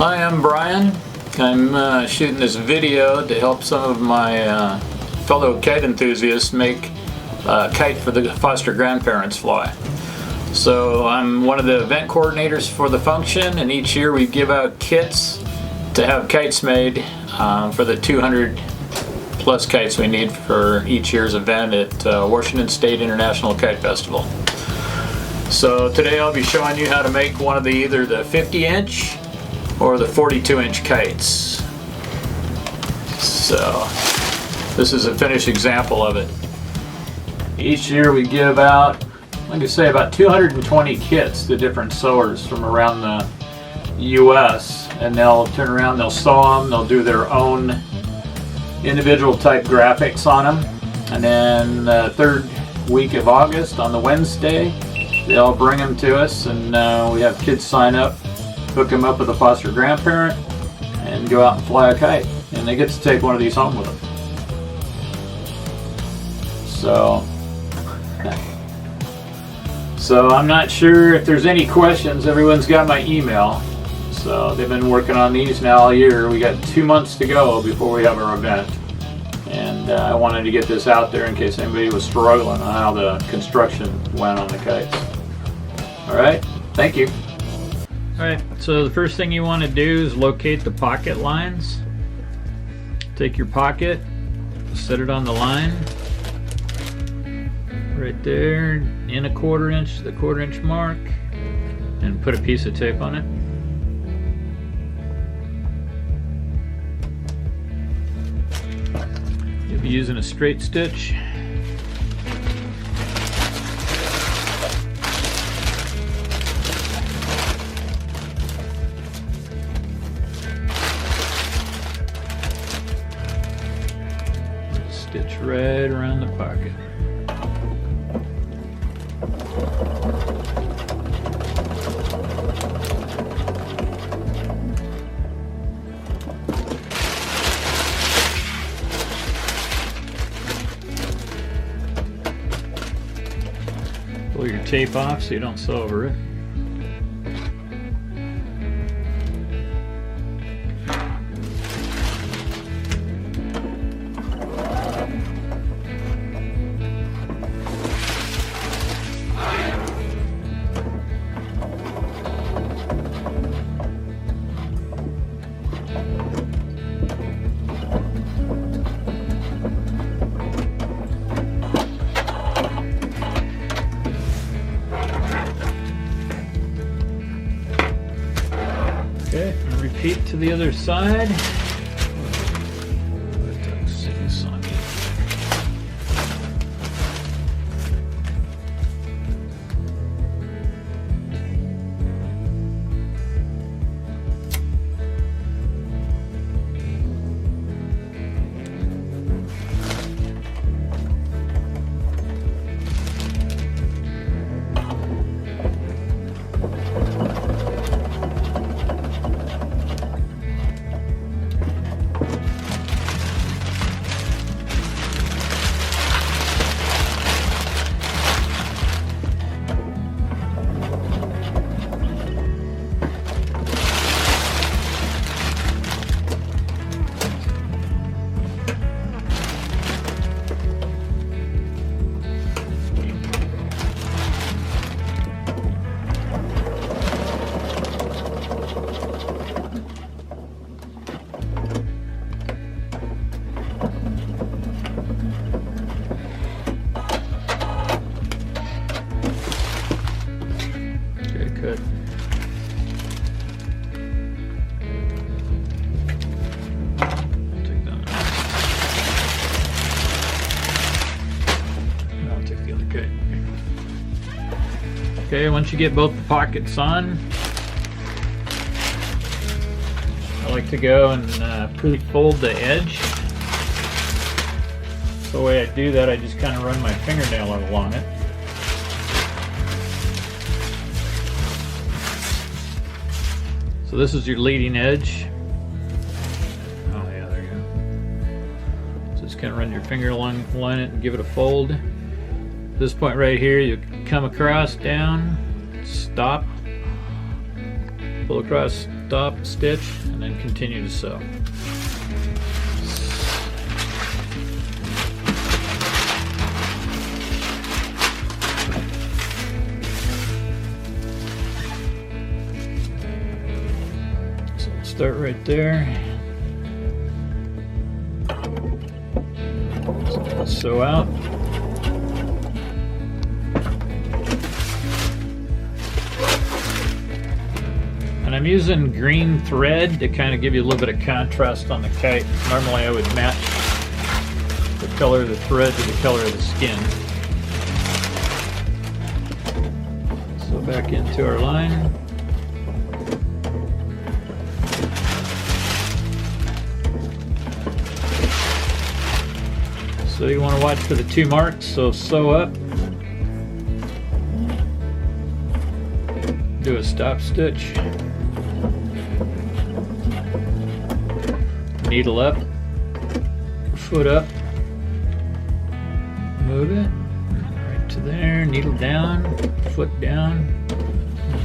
Hi, I'm Brian. I'm shooting this video to help some of my fellow kite enthusiasts make a kite for the Foster Grandparents Fly. So I'm one of the event coordinators for the function, and each year we give out kits to have kites made for the 200 plus kites we need for each year's event at Washington State International Kite Festival. So today I'll be showing you how to make one of either the 50-inch or the 42-inch kites. So this is a finished example of it. Each year we give out, like I say, about 220 kits to different sewers from around the US, and they'll turn around, they'll sew them, they'll do their own individual type graphics on them, and then the third week of August on the Wednesday they'll bring them to us, and we have kids sign up, hook them up with a foster grandparent, and go out and fly a kite, and they get to take one of these home with them. So I'm not sure if there's any questions. Everyone's got my email, so they've been working on these now all year. We got 2 months to go before we have our event, and I wanted to get this out there in case anybody was struggling on how the construction went on the kites. Alright, thank you. Alright, so the first thing you want to do is locate the pocket lines. Take your pocket, set it on the line right there in a 1/4 inch to the 1/4 inch mark, and put a piece of tape on it. You'll be using a straight stitch. Stitch right around the pocket. Pull your tape off so you don't sew over it. Okay, and repeat to the other side. Good. Take that out. Now I'll take the other kite. Okay, once you get both the pockets on, I like to go and pre-fold the edge. So the way I do that, I just kind of run my fingernail along it. So this is your leading edge. Oh yeah, there you go. So just kind of run your finger along line it and give it a fold. This point right here, you come across, down, stop, pull across stop stitch, and then continue to sew. So we'll start right there. So sew out. And I'm using green thread to kind of give you a little bit of contrast on the kite. Normally I would match the color of the thread to the color of the skin. So back into our line. So you want to watch for the 2 marks, so sew up. Do a stop stitch. Needle up, foot up, move it right to there, needle down, foot down,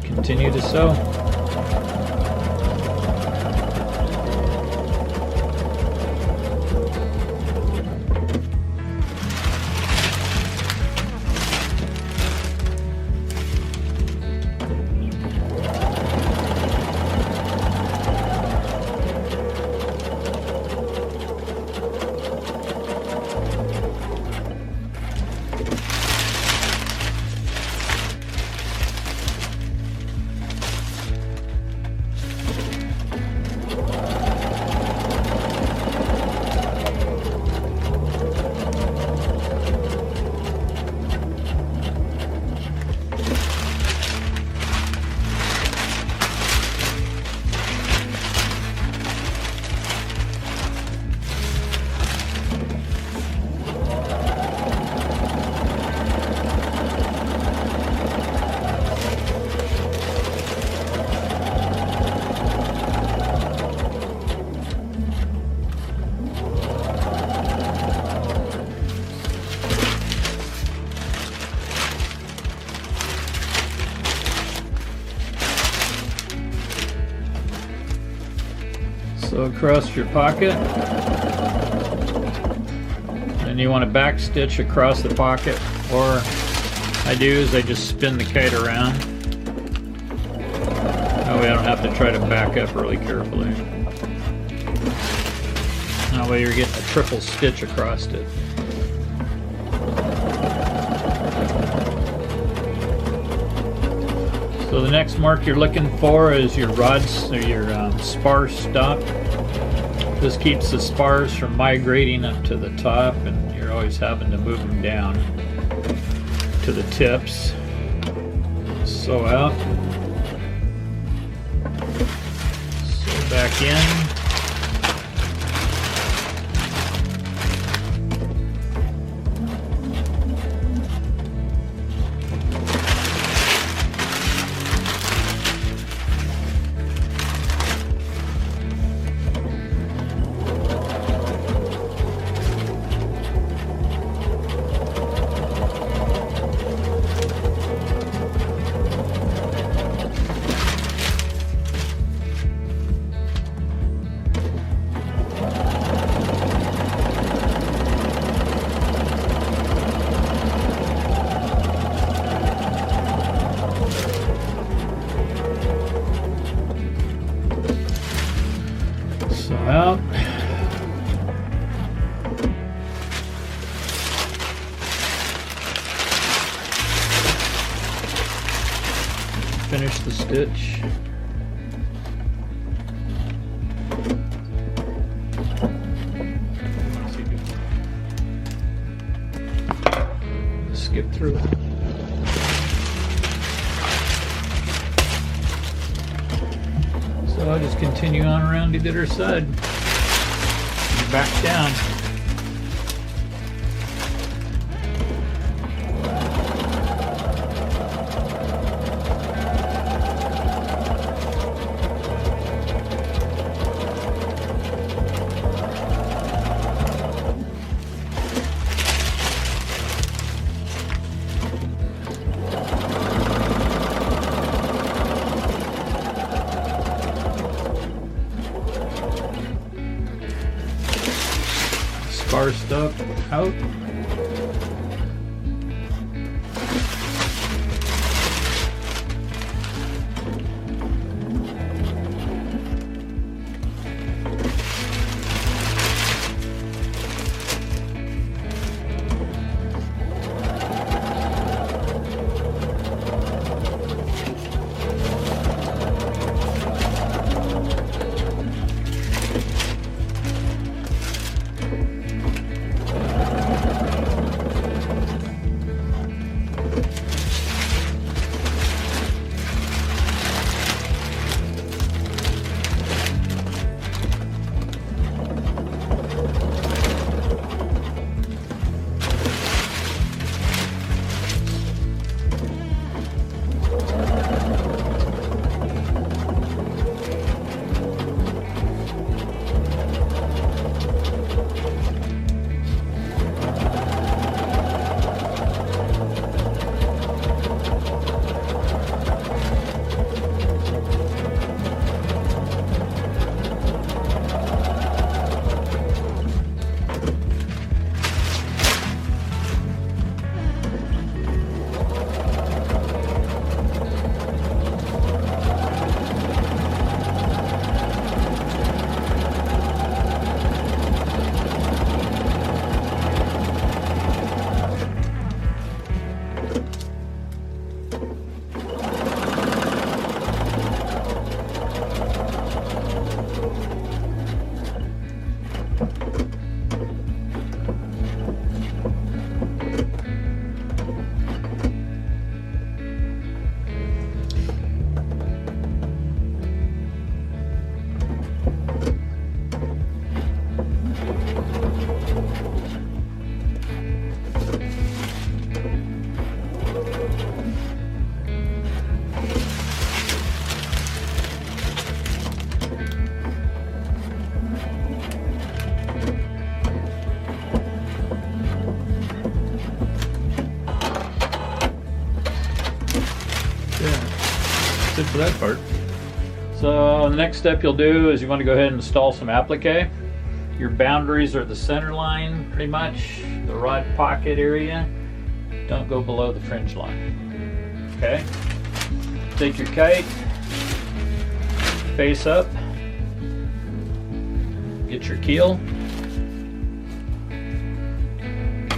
continue to sew. So across your pocket, and you want to back stitch across the pocket, or I do is I just spin the kite around. That way I don't have to try to back up really carefully. That way you're getting a triple stitch across it. So the next mark you're looking for is your rods, or your spar stop. This keeps the spars from migrating up to the top, and you're always having to move them down to the tips. Sew out. Sew back in. Out. Finish the stitch. Skip through it. So I'll just continue on around to the other side. And back down. bar stuck out. For that part. So the next step you'll do is you want to go ahead and install some applique. Your boundaries are the center line, pretty much, the rod pocket area. Don't go below the fringe line. Okay? Take your kite, face up, get your keel. I'm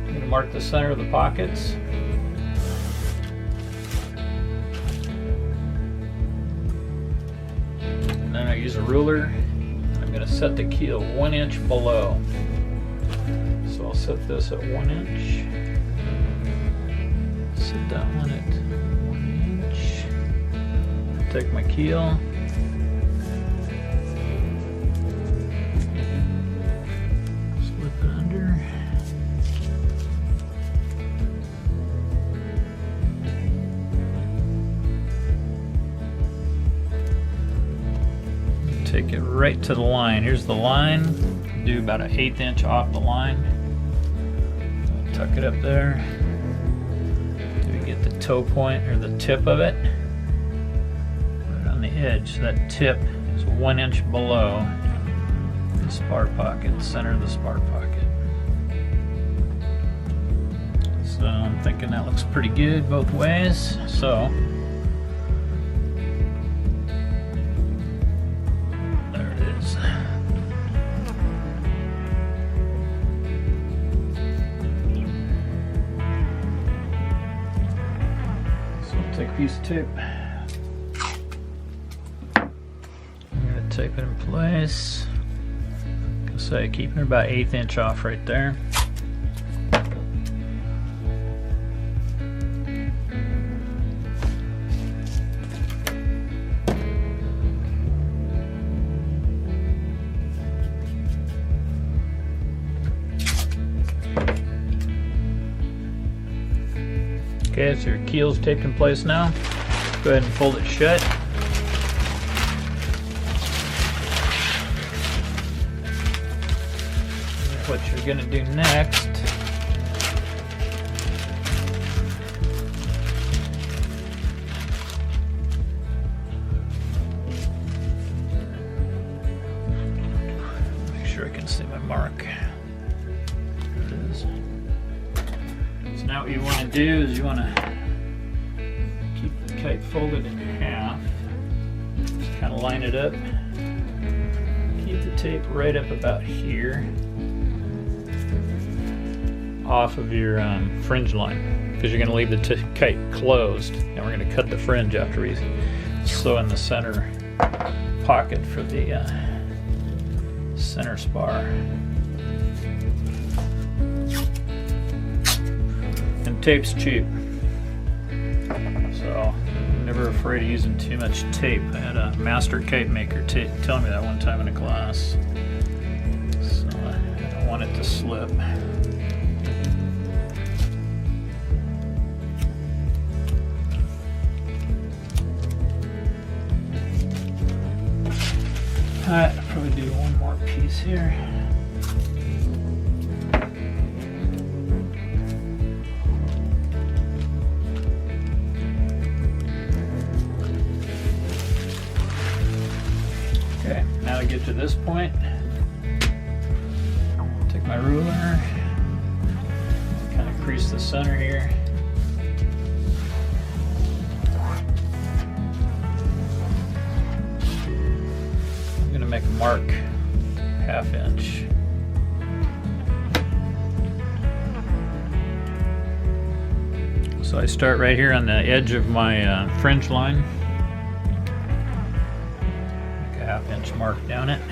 going to mark the center of the pockets. I use a ruler. I'm going to set the keel 1 inch below. So I'll set this at 1 inch. Set that one at 1 inch. Take my keel. Slip it under. Take it right to the line. Here's the line. Do about an 1/8 inch off the line. Tuck it up there. Do we get the toe point or the tip of it? Right on the edge. So that tip is 1 inch below the spar pocket, center of the spar pocket. So I'm thinking that looks pretty good both ways. So take a piece of tape. I'm going to tape it in place. Like I say, keeping it about 1/8 inch off right there. Okay, so your keel's taped in place now. Go ahead and fold it shut. What you're going to do next make sure I can see my mark. There it is. So now what you want to do is you want to keep the kite folded in half. Just kind of line it up. Keep the tape right up about here, off of your fringe line, because you're going to leave the kite closed, and we're going to cut the fringe after we sew in the center pocket for the center spar. And tape's cheap, so I'm never afraid of using too much tape. I had a master kite maker tell me that one time in a class, so I don't want it to slip. Alright, I'll probably do one more piece here. Okay, now to get to this point, take my ruler, kind of crease the center here. Make a mark 1/2 inch. So I start right here on the edge of my fringe line. Make a 1/2 inch mark down it.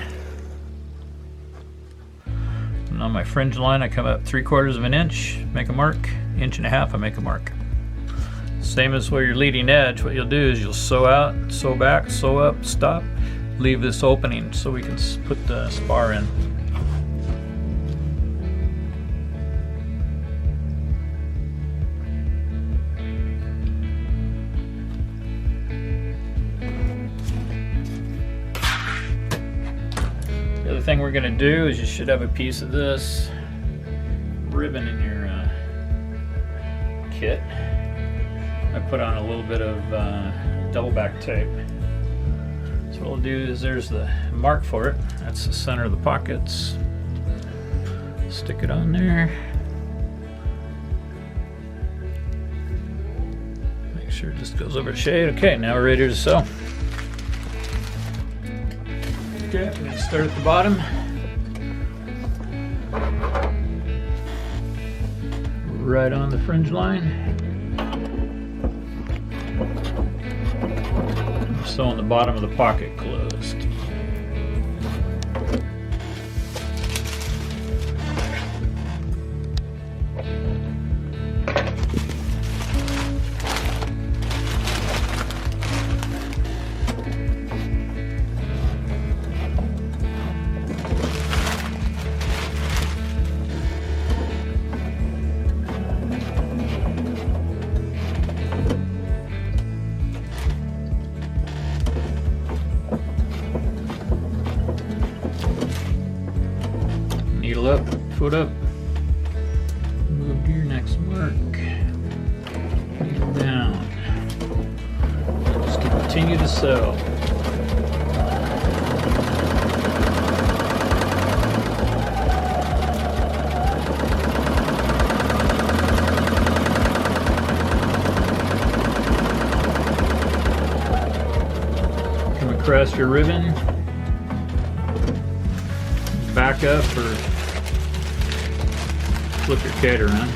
And on my fringe line I come up 3/4 inch, make a mark, 1.5 inches, I make a mark. Same as where your leading edge, what you'll do is you'll sew out, sew back, sew up, stop. Leave this opening so we can put the spar in. The other thing we're going to do is you should have a piece of this ribbon in your kit. I put on a little bit of double back tape. So what we'll do is there's the mark for it. That's the center of the pockets. Stick it on there. Make sure it just goes over the shade. Okay, now we're ready to sew. Okay, we're going to start at the bottom. Right on the fringe line. Sewing the bottom of the pocket closed. Needle up, foot up, move to your next mark, needle down, just continue to sew. Come across your ribbon, back up or flip your kite around.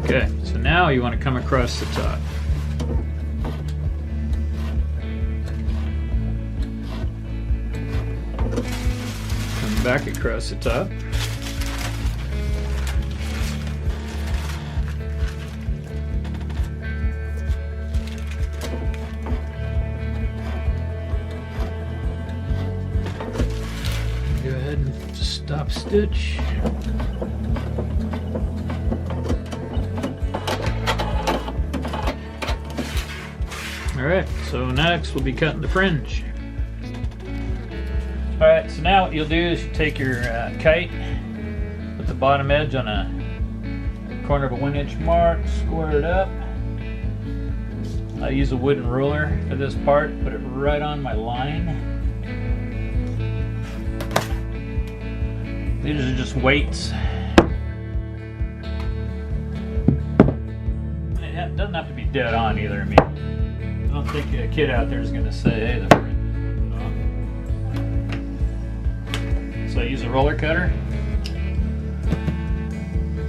Okay, so now you want to come across the top. Come back across the top. Go ahead and just Stop stitch. Alright, so next we'll be cutting the fringe. Alright, so now what you'll do is you take your kite, put the bottom edge on a corner of a 1-inch mark, square it up. I use a wooden ruler for this part, put it right on my line. These are just weights. It doesn't have to be dead on either. I mean, I don't think a kid out there is going to say, hey, the fringe is on. So I use a roller cutter.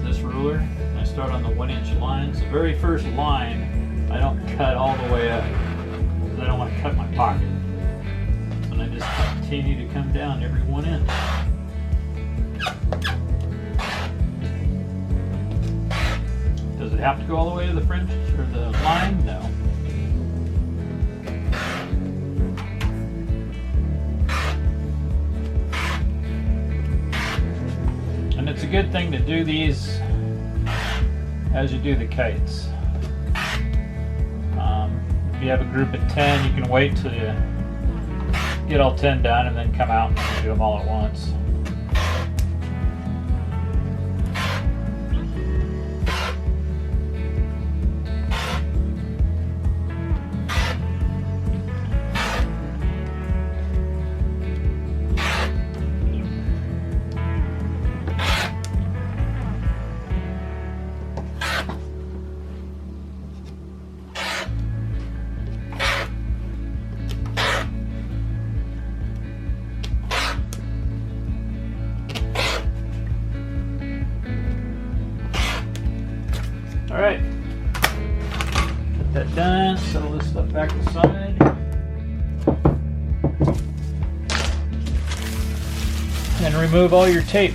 This ruler. I start on the 1-inch lines. The very first line, I don't cut all the way up because I don't want to cut my pocket. And I just continue to come down every 1 inch. Does it have to go all the way to the fringe or the line? No. And it's a good thing to do these as you do the kites. If you have a group of 10, you can wait till you get all 10 done and then come out and do them all at once. Alright, get that done, settle this stuff back aside. And remove all your tape.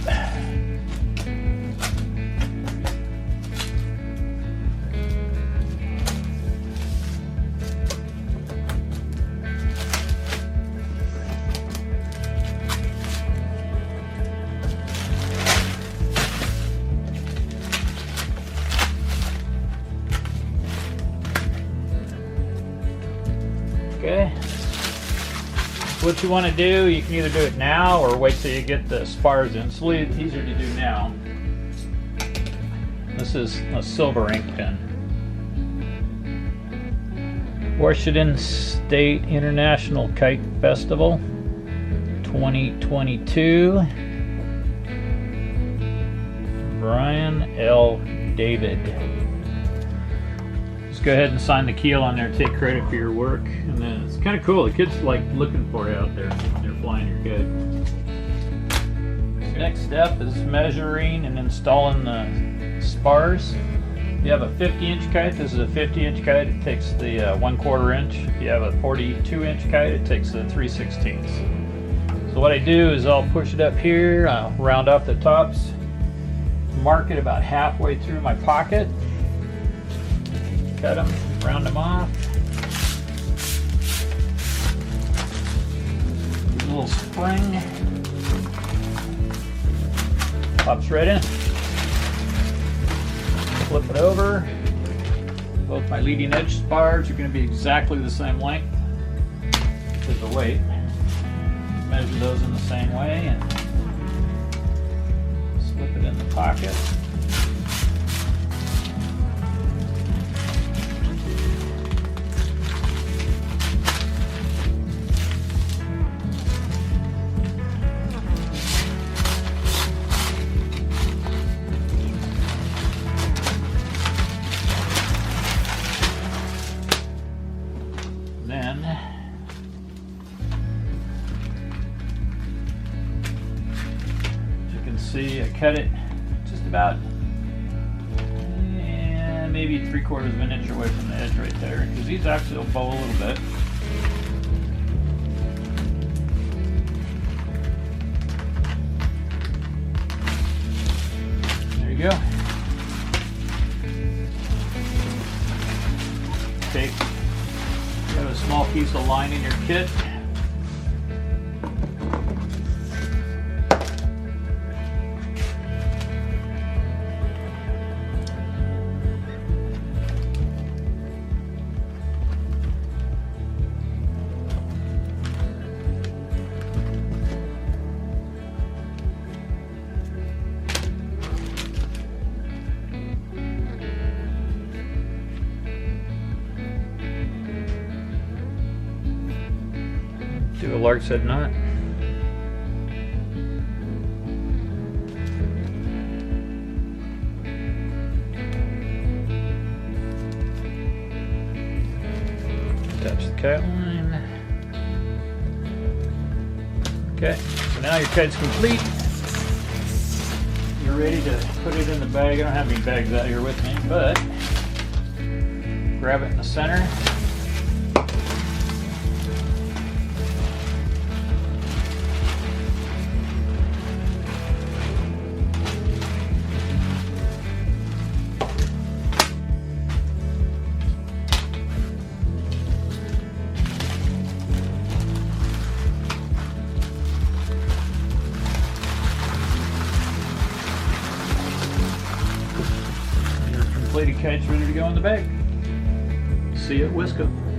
Okay. What you want to do, you can either do it now or wait till you get the spars in. It's a little easier to do now. This is a silver ink pen. Washington State International Kite Festival 2022. Brian L. David. Go ahead and sign the keel on there, take credit for your work, and then it's kind of cool. The kids like looking for you out there when they're flying your kite. So next step is measuring and installing the spars. If you have a 50-inch kite, this is a 50-inch kite, it takes the 1/4 inch. If you have a 42-inch kite, it takes the 3/16. So what I do is I'll push it up here, I'll round off the tops, mark it about halfway through my pocket, cut them, round them off. A little spring. Pops right in. Flip it over. Both my leading edge spars are going to be exactly the same length as the weight. Measure those in the same way and slip it in the pocket. Then as you can see, I cut it just about maybe 3/4 of an inch away from the edge right there, because these actually will bow a little bit. There you go. Take a small piece of line in your kit. Do a lark's head knot. Attach the kite line. Okay, so now your kite's complete. You're ready to put it in the bag. I don't have any bags out here with me, but grab it in the center. Your completed kite's ready to go in the bag. See you at WSIKF.